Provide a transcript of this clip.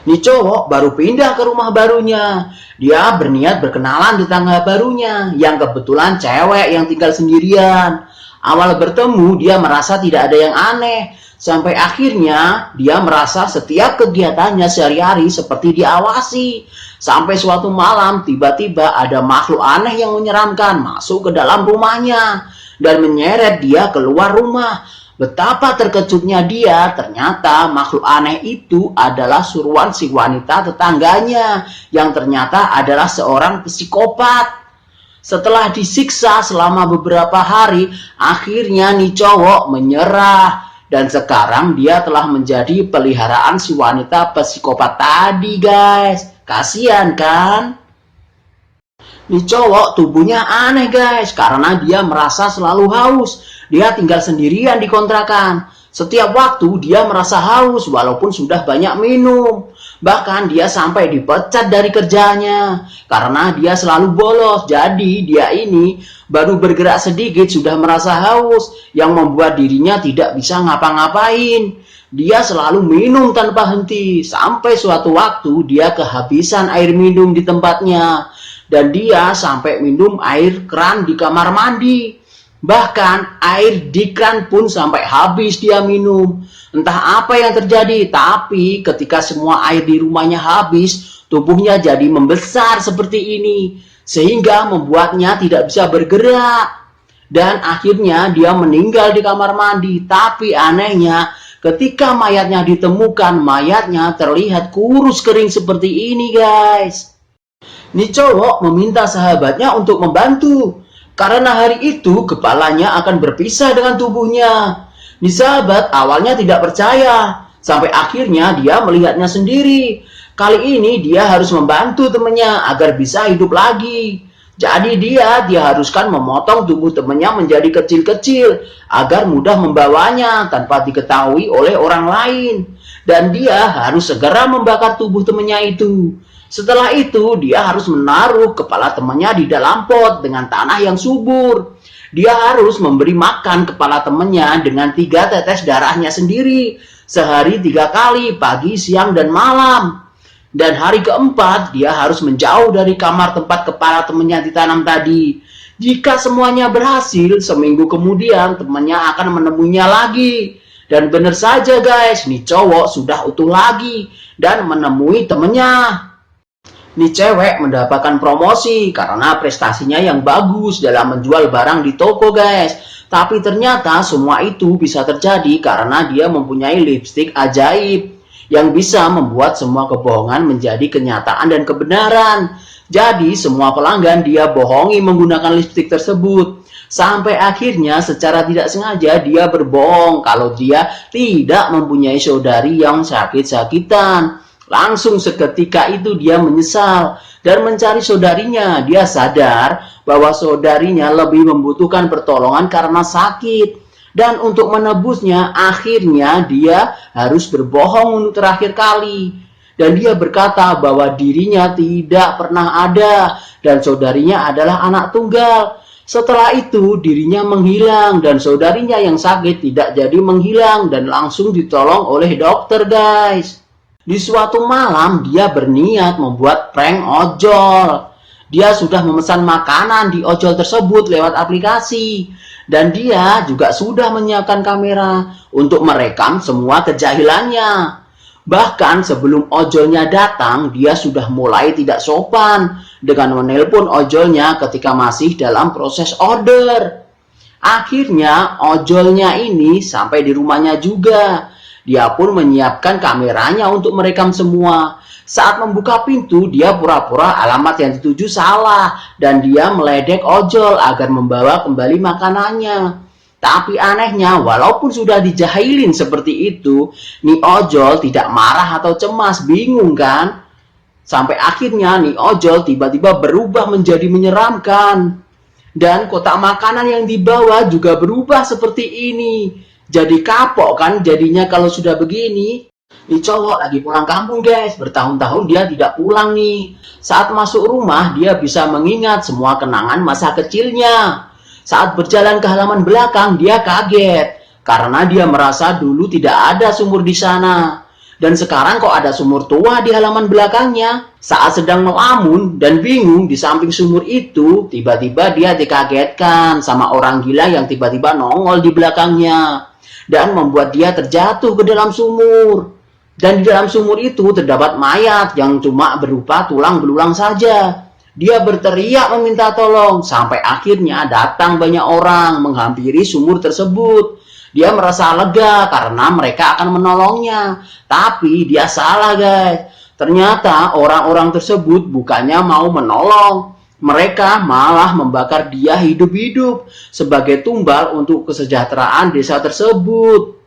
Nih cowok baru pindah ke rumah barunya. Dia berniat berkenalan di tetangga barunya yang kebetulan cewek yang tinggal sendirian. Awal bertemu dia merasa tidak ada yang aneh. Sampai akhirnya dia merasa setiap kegiatannya sehari-hari seperti diawasi. Sampai suatu malam tiba-tiba ada makhluk aneh yang menyeramkan masuk ke dalam rumahnya dan menyeret dia keluar rumah. Betapa terkejutnya dia, ternyata makhluk aneh itu adalah suruhan si wanita tetangganya yang ternyata adalah seorang psikopat. Setelah disiksa selama beberapa hari, akhirnya nih cowok menyerah. Dan sekarang dia telah menjadi peliharaan si wanita psikopat tadi guys. Kasian kan? Nih cowok tubuhnya aneh guys, karena dia merasa selalu haus. Dia tinggal sendirian di kontrakan. Setiap waktu dia merasa haus walaupun sudah banyak minum. Bahkan dia sampai dipecat dari kerjanya karena dia selalu bolos. Jadi dia ini baru bergerak sedikit sudah merasa haus yang membuat dirinya tidak bisa ngapa-ngapain. Dia selalu minum tanpa henti sampai suatu waktu dia kehabisan air minum di tempatnya. Dan dia sampai minum air keran di kamar mandi. Bahkan air di keran pun sampai habis dia minum. Entah apa yang terjadi, tapi ketika semua air di rumahnya habis, tubuhnya jadi membesar seperti ini. Sehingga membuatnya tidak bisa bergerak. Dan akhirnya dia meninggal di kamar mandi. Tapi anehnya, ketika mayatnya ditemukan, mayatnya terlihat kurus kering seperti ini guys. Nih cowok meminta sahabatnya untuk membantu. Karena hari itu kepalanya akan berpisah dengan tubuhnya. Nih sahabat awalnya tidak percaya. Sampai akhirnya dia melihatnya sendiri. Kali ini dia harus membantu temannya agar bisa hidup lagi. Jadi dia diharuskan memotong tubuh temannya menjadi kecil-kecil. Agar mudah membawanya tanpa diketahui oleh orang lain. Dan dia harus segera membakar tubuh temannya itu. Setelah itu, dia harus menaruh kepala temannya di dalam pot dengan tanah yang subur. Dia harus memberi makan kepala temannya dengan 3 tetes darahnya sendiri. Sehari 3 kali, pagi, siang, dan malam. Dan hari keempat, dia harus menjauh dari kamar tempat kepala temannya ditanam tadi. Jika semuanya berhasil, seminggu kemudian temannya akan menemuinya lagi. Dan benar saja guys, nih cowok sudah utuh lagi dan menemui temannya. Nih cewek mendapatkan promosi karena prestasinya yang bagus dalam menjual barang di toko guys. Tapi ternyata semua itu bisa terjadi karena dia mempunyai lipstik ajaib yang bisa membuat semua kebohongan menjadi kenyataan dan kebenaran. Jadi semua pelanggan dia bohongi menggunakan lipstik tersebut. Sampai akhirnya secara tidak sengaja dia berbohong kalau dia tidak mempunyai saudari yang sakit-sakitan. Langsung seketika itu dia menyesal dan mencari saudarinya. Dia sadar bahwa saudarinya lebih membutuhkan pertolongan karena sakit. Dan untuk menebusnya, akhirnya dia harus berbohong untuk terakhir kali. Dan dia berkata bahwa dirinya tidak pernah ada dan saudarinya adalah anak tunggal. Setelah itu dirinya menghilang dan saudarinya yang sakit tidak jadi menghilang dan langsung ditolong oleh dokter guys. Di suatu malam dia berniat membuat prank ojol. Dia sudah memesan makanan di ojol tersebut lewat aplikasi. Dan dia juga sudah menyiapkan kamera untuk merekam semua kejahilannya. Bahkan sebelum ojolnya datang, dia sudah mulai tidak sopan dengan menelpon ojolnya ketika masih dalam proses order. Akhirnya ojolnya ini sampai di rumahnya juga. Dia pun menyiapkan kameranya untuk merekam semua. Saat membuka pintu, dia pura-pura alamat yang dituju salah. Dan dia meledek ojol agar membawa kembali makanannya. Tapi anehnya, walaupun sudah dijahilin seperti itu, nih ojol tidak marah atau cemas, bingung kan? Sampai akhirnya nih ojol tiba-tiba berubah menjadi menyeramkan. Dan kotak makanan yang dibawa juga berubah seperti ini. Jadi kapok kan jadinya kalau sudah begini. Nih cowok lagi pulang kampung guys. Bertahun-tahun dia tidak pulang nih. Saat masuk rumah dia bisa mengingat semua kenangan masa kecilnya. Saat berjalan ke halaman belakang dia kaget. Karena dia merasa dulu tidak ada sumur di sana. Dan sekarang kok ada sumur tua di halaman belakangnya. Saat sedang melamun dan bingung di samping sumur itu, tiba-tiba dia dikagetkan sama orang gila yang tiba-tiba nongol di belakangnya dan membuat dia terjatuh ke dalam sumur. Dan di dalam sumur itu terdapat mayat yang cuma berupa tulang belulang saja. Dia berteriak meminta tolong sampai akhirnya datang banyak orang menghampiri sumur tersebut. Dia merasa lega karena mereka akan menolongnya. Tapi dia salah, guys. Ternyata orang-orang tersebut bukannya mau menolong. Mereka malah membakar dia hidup-hidup sebagai tumbal untuk kesejahteraan desa tersebut.